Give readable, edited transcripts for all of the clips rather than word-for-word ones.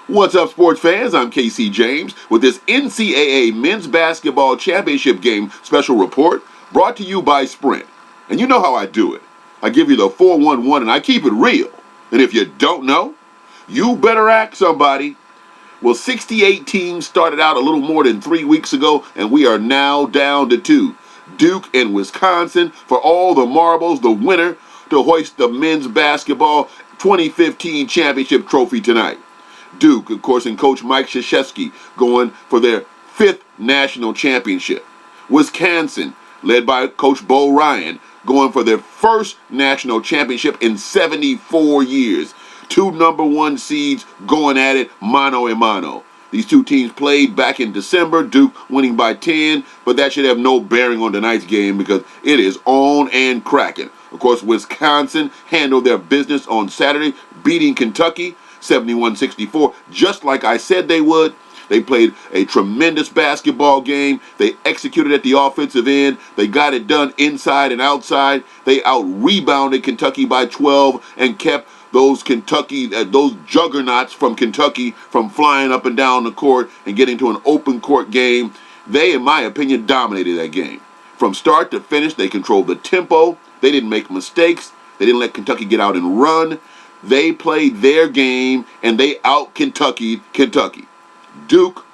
What's up, sports fans? I'm KC James with this NCAA Men's Basketball Championship Game special report brought to you by Sprint. And you know how I do it. I give you the 411 and I keep it real. And if you don't know, you better ask somebody. Well, 68 teams started out a little more than 3 weeks ago, and we are now down to 2. Duke and Wisconsin for all the marbles, the winner to hoist the men's basketball 2015 championship trophy tonight. Duke, of course, and Coach Mike Krzyzewski going for their 5th national championship. Wisconsin, led by Coach Bo Ryan, going for their 1st national championship in 74 years. 2 number 1 seeds going at it mano a mano. These 2 teams played back in December, Duke winning by 10, but that should have no bearing on tonight's game because it is on and cracking. Of course, Wisconsin handled their business on Saturday, beating Kentucky 71-64, just like I said they would. They played a tremendous basketball game. They executed at the offensive end. They got it done inside and outside. They out-rebounded Kentucky by 12 and kept those juggernauts from Kentucky from flying up and down the court and getting to an open court game. They, in my opinion, dominated that game. From start to finish, they controlled the tempo. They didn't make mistakes. They didn't let Kentucky get out and run. They played their game, and they out-Kentucky'd Kentucky. Duke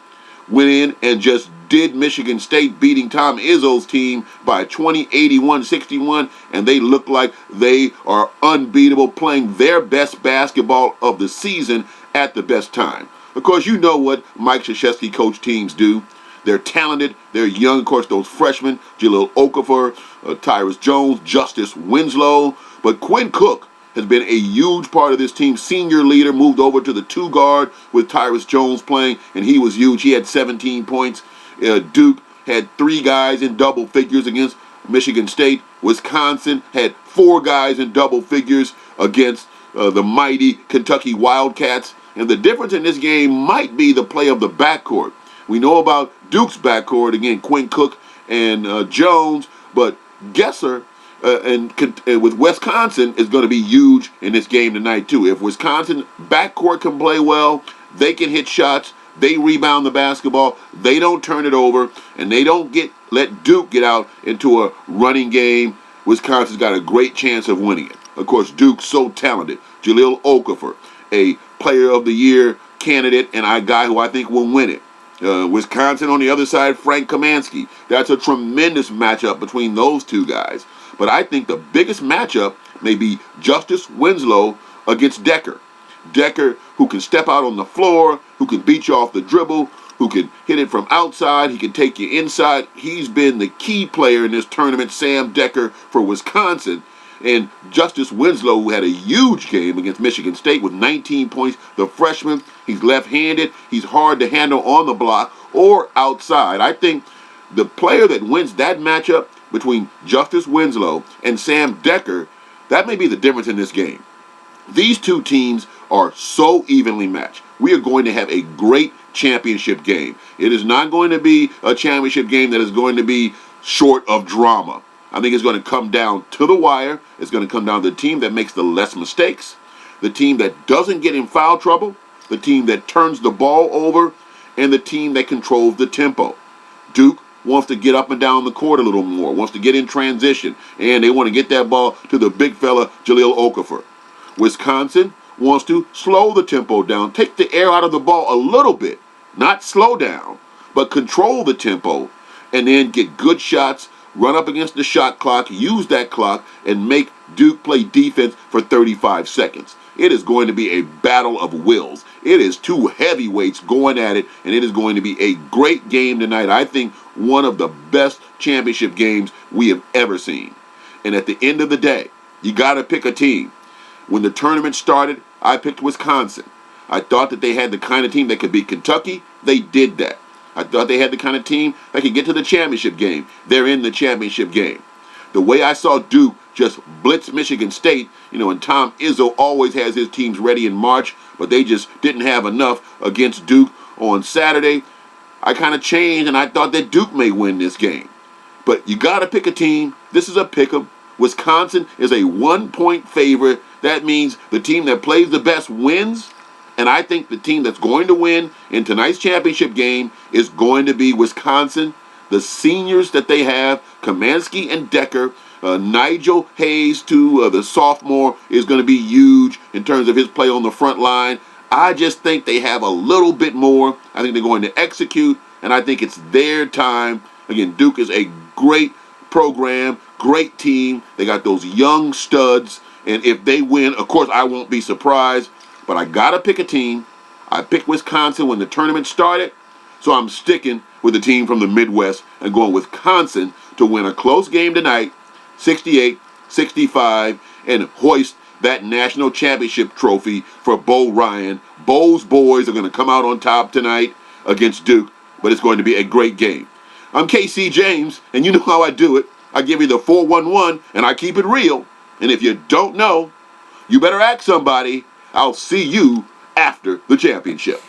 went in and just did Michigan State, beating Tom Izzo's team by 20, 81-61, and they look like they are unbeatable, playing their best basketball of the season at the best time. Of course, you know what Mike Krzyzewski coach teams do. They're talented. They're young. Of course, those freshmen, Jahlil Okafor, Tyrus Jones, Justice Winslow. But Quinn Cook has been a huge part of this team. Senior leader, moved over to the 2 guard with Tyrus Jones playing, and he was huge. He had 17 points. Duke had 3 guys in double figures against Michigan State. Wisconsin had 4 guys in double figures against the mighty Kentucky Wildcats. And the difference in this game might be the play of the backcourt. We know about Duke's backcourt, again, Quinn Cook and Jones, but Gesser and with Wisconsin is going to be huge in this game tonight too. If Wisconsin backcourt can play well, they can hit shots, they rebound the basketball, they don't turn it over, and they don't let Duke get out into a running game, Wisconsin's got a great chance of winning it. Of course, Duke's so talented. Jahlil Okafor, a player of the year candidate and a guy who I think will win it. Wisconsin on the other side, Frank Kaminsky. That's a tremendous matchup between those 2 guys. But I think the biggest matchup may be Justice Winslow against Decker. Decker, who can step out on the floor, who can beat you off the dribble, who can hit it from outside, he can take you inside. He's been the key player in this tournament, Sam Decker for Wisconsin. And Justice Winslow, who had a huge game against Michigan State with 19 points. The freshman, he's left-handed. He's hard to handle on the block or outside. I think the player that wins that matchup between Justice Winslow and Sam Decker, that may be the difference in this game. These 2 teams are so evenly matched. We are going to have a great championship game. It is not going to be a championship game that is going to be short of drama. I think it's going to come down to the wire. It's going to come down to the team that makes the less mistakes, the team that doesn't get in foul trouble, the team that turns the ball over, and the team that controls the tempo. Duke wants to get up and down the court a little more, wants to get in transition, and they want to get that ball to the big fella, Jahlil Okafor. Wisconsin wants to slow the tempo down, take the air out of the ball a little bit, not slow down, but control the tempo, and then get good shots, run up against the shot clock, use that clock, and make Duke play defense for 35 seconds. It is going to be a battle of wills. It is 2 heavyweights going at it, and it is going to be a great game tonight. I think one of the best championship games we have ever seen. And at the end of the day, you got to pick a team. When the tournament started, I picked Wisconsin. I thought that they had the kind of team that could beat Kentucky. They did that. I thought they had the kind of team that could get to the championship game. They're in the championship game. The way I saw Duke just blitz Michigan State, and Tom Izzo always has his teams ready in March, but they just didn't have enough against Duke on Saturday. I kind of changed, and I thought that Duke may win this game. But you got to pick a team. This is a pick 'em. Wisconsin is a 1-point favorite. That means the team that plays the best wins, And I think the team that's going to win in tonight's championship game is going to be Wisconsin. The seniors that they have, Kamansky and Decker, Nigel Hayes, too, the sophomore, is going to be huge in terms of his play on the front line. I just think they have a little bit more. I think they're going to execute, and I think it's their time. Again, Duke is a great program, great team. They got those young studs, and if they win, of course, I won't be surprised, but I got to pick a team. I picked Wisconsin when the tournament started, so I'm sticking with the team from the Midwest and going Wisconsin to win a close game tonight, 68-65, and hoist that national championship trophy for Bo Ryan. Bo's boys are going to come out on top tonight against Duke, but it's going to be a great game. I'm KC James, and you know how I do it. I give you the 411, and I keep it real. And if you don't know, you better ask somebody. I'll see you after the championship.